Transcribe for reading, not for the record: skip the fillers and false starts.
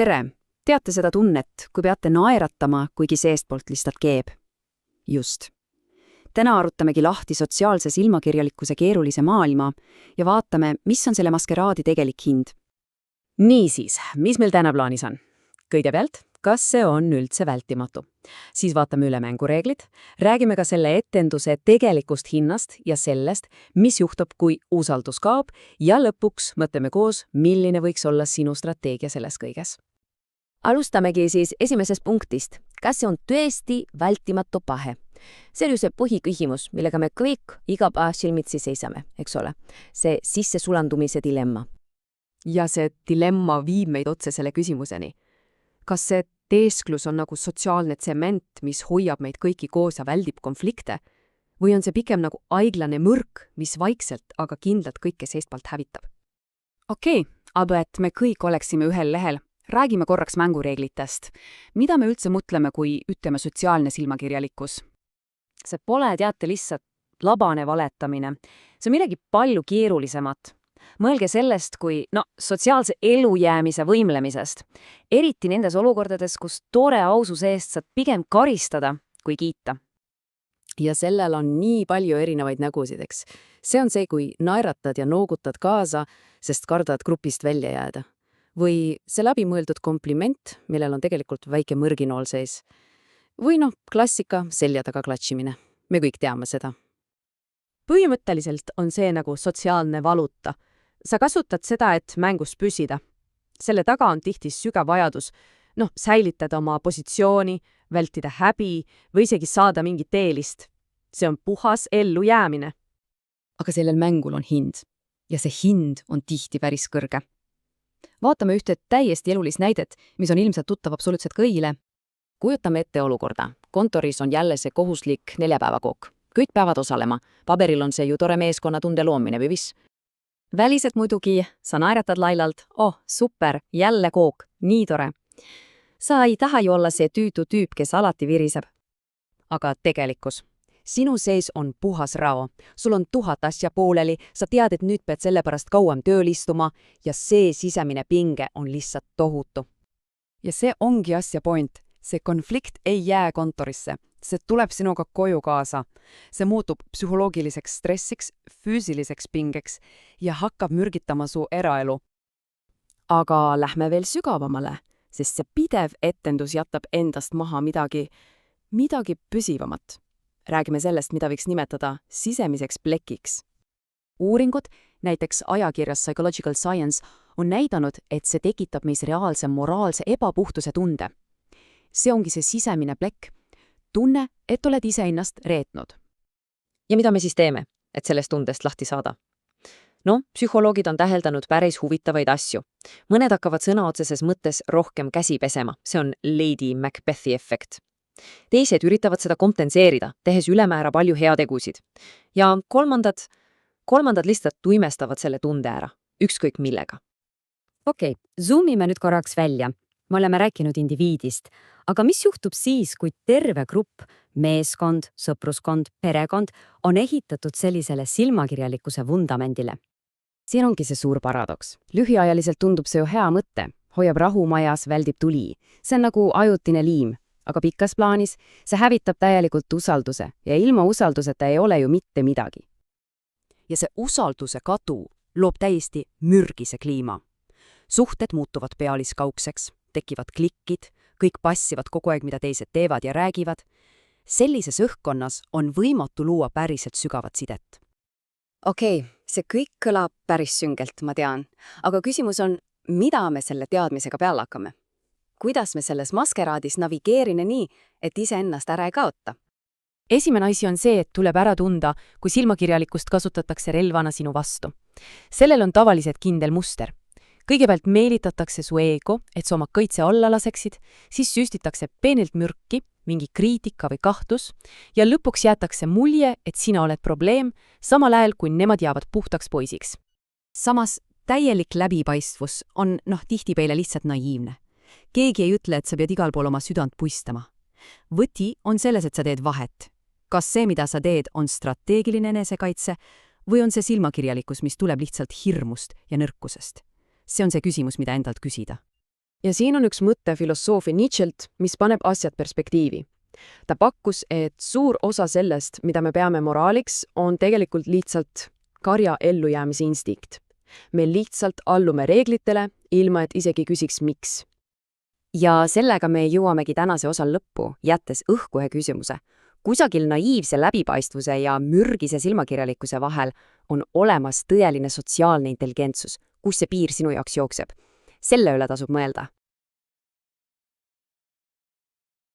Tere! Teate seda tunnet, kui peate naeratama, kuigi seestpoolt lihtsalt keeb? Just. Täna arutamegi lahti sotsiaalse silmakirjalikkuse keerulise maailma ja vaatame, mis on selle maskeraadi tegelik hind. Niisiis, mis meil täna plaanis on? Kõigepealt, kas see on üldse vältimatu? Siis vaatame üle mängureeglid, räägime ka selle etenduse tegelikust hinnast ja sellest, mis juhtub, kui usaldus kaob, ja lõpuks mõtleme koos, milline võiks olla sinu strateegia selles kõiges. Alustamegi siis esimesest punktist. Kas see on tõesti vältimatu pahe? See on ju see põhiküsimus, millega me kõik iga päev silmitsi seisame, eks ole? See sissesulandumise dilemma. Ja see dilemma viib meid otse selle küsimuseni. Kas see teesklus on nagu sotsiaalne tsement, mis hoiab meid kõiki koos ja väldib konflikte? Või on see pigem nagu aiglane mõrk, mis vaikselt, aga kindlalt kõike seestpoolt hävitab? Okei, aga et me kõik oleksime ühel lehel, räägime korraks mängureeglitest. Mida me üldse mõtleme, kui ütleme sotsiaalne silmakirjalikkus? See pole, teate, lihtsalt labane valetamine. See on midagi palju keerulisemat. Mõelge sellest kui sotsiaalse elujäämise võimlemisest. Eriti nendes olukordades, kus tore aususe eest saad pigem karistada kui kiita. Ja sellel on nii palju erinevaid nägusid, eks. See on see, kui naeratad ja noogutad kaasa, sest kardad grupist välja jääda. Või see läbimõeldud kompliment, millel on tegelikult väike mõrginool sees. Või klassika, selja taga klatšimine. Me kõik teame seda. Põhimõtteliselt on see nagu sotsiaalne valuta. Sa kasutad seda, et mängus püsida. Selle taga on tihti sügav vajadus, säilitada oma positsiooni, vältida häbi või isegi saada mingit eelist. See on puhas ellujäämine. Aga sellel mängul on hind. Ja see hind on tihti päris kõrge. Vaatame ühte täiesti elulist näidet, mis on ilmselt tuttav absoluutselt kõigile. Kujutame ette olukorda. Kontoris on jälle see kohuslik 4-päevakook. Kõik peavad osalema. Paberil on see ju tore meeskonnatunde loomine või vis. Väliselt muidugi, sa naeratad lailalt. Oh, super, jälle kook, nii tore. Sa ei taha ju olla see tüütu tüüp, kes alati viriseb. Aga tegelikkus. Sinu sees on puhas rao. Sul on 1000 asja pooleli, sa tead, et nüüd pead selle pärast kauem tööl istuma ja see sisemine pinge on lihtsalt tohutu. Ja see ongi asja point. See konflikt ei jää kontorisse. See tuleb sinuga koju kaasa. See muutub psühholoogiliseks stressiks, füüsiliseks pingeks ja hakkab mürgitama su eraelu. Aga lähme veel sügavamale, sest see pidev etendus jätab endast maha midagi püsivamat. Räägime sellest, mida võiks nimetada sisemiseks plekiks. Uuringud, näiteks ajakirjas Psychological Science, on näidanud, et see tekitab meis reaalse moraalse ebapuhtuse tunde. See ongi see sisemine plekk. Tunne, et oled iseennast reetnud. Ja mida me siis teeme, et sellest tundest lahti saada? Psühholoogid on täheldanud päris huvitavaid asju. Mõned hakkavad sõna otseses mõttes rohkem käsi pesema. See on Lady Macbethi efekt. Teised üritavad seda kompenseerida, tehes ülemäära palju heategusid. Ja kolmandad lihtsalt tuimestavad selle tunde ära, ükskõik millega. Okei, zoomime nüüd korraks välja. Me oleme rääkinud indiviidist, aga mis juhtub siis, kui terve grupp, meeskond, sõpruskond, perekond on ehitatud sellisele silmakirjalikkuse vundamendile? Siin ongi see suur paradoks. Lühiajaliselt tundub see ju hea mõte. Hoiab rahu majas, väldib tuli. See on nagu ajutine liim, aga pikas plaanis see hävitab täielikult usalduse ja ilma usalduseta ei ole ju mitte midagi. Ja see usalduse kadu loob täiesti mürgise kliima. Suhted muutuvad pealiskaugseks. Tekivad klikkid, kõik passivad kogu aeg, mida teised teevad ja räägivad. Sellises õhkkonnas on võimatu luua päriselt sügavat sidet. Okei, see kõik kõlab päris süngelt, ma tean. Aga küsimus on, mida me selle teadmisega peale hakkame? Kuidas me selles maskeraadis navigeerime nii, et iseennast ära ei kaota? Esimene asi on see, et tuleb ära tunda, kui silmakirjalikkust kasutatakse relvana sinu vastu. Sellel on tavaliselt kindel muster. Kõigepealt meelitatakse su eego, et sa oma kõitse alla laseksid, siis süstitakse peenilt mürki, mingi kriitika või kahtlus, ja lõpuks jäetakse mulje, et sina oled probleem, samal ajal kui nemad jäävad puhtaks poisiks. Samas täielik läbipaistvus on tihtipeale lihtsalt naiivne. Keegi ei ütle, et sa pead igal pool oma südant puistama. Võti on selles, et sa teed vahet. Kas see, mida sa teed, on strateegiline enesekaitse või on see silmakirjalikkus, mis tuleb lihtsalt hirmust ja nõrkusest? See on see küsimus, mida endalt küsida. Ja siin on üks mõte filosoofi Nietzschelt, mis paneb asjad perspektiivi. Ta pakkus, et suur osa sellest, mida me peame moraaliks, on tegelikult lihtsalt karja ellujäämise instinkt. Me lihtsalt allume reeglitele, ilma et isegi küsiks miks. Ja sellega me jõuamegi tänase osa lõppu, jättes õhku ühe küsimuse. Kusagil naiivse läbipaistvuse ja mürgise silmakirjalikkuse vahel on olemas tõeline sotsiaalne intelligentsus. Kus see piir sinu jaoks jookseb? Selle üle tasub mõelda.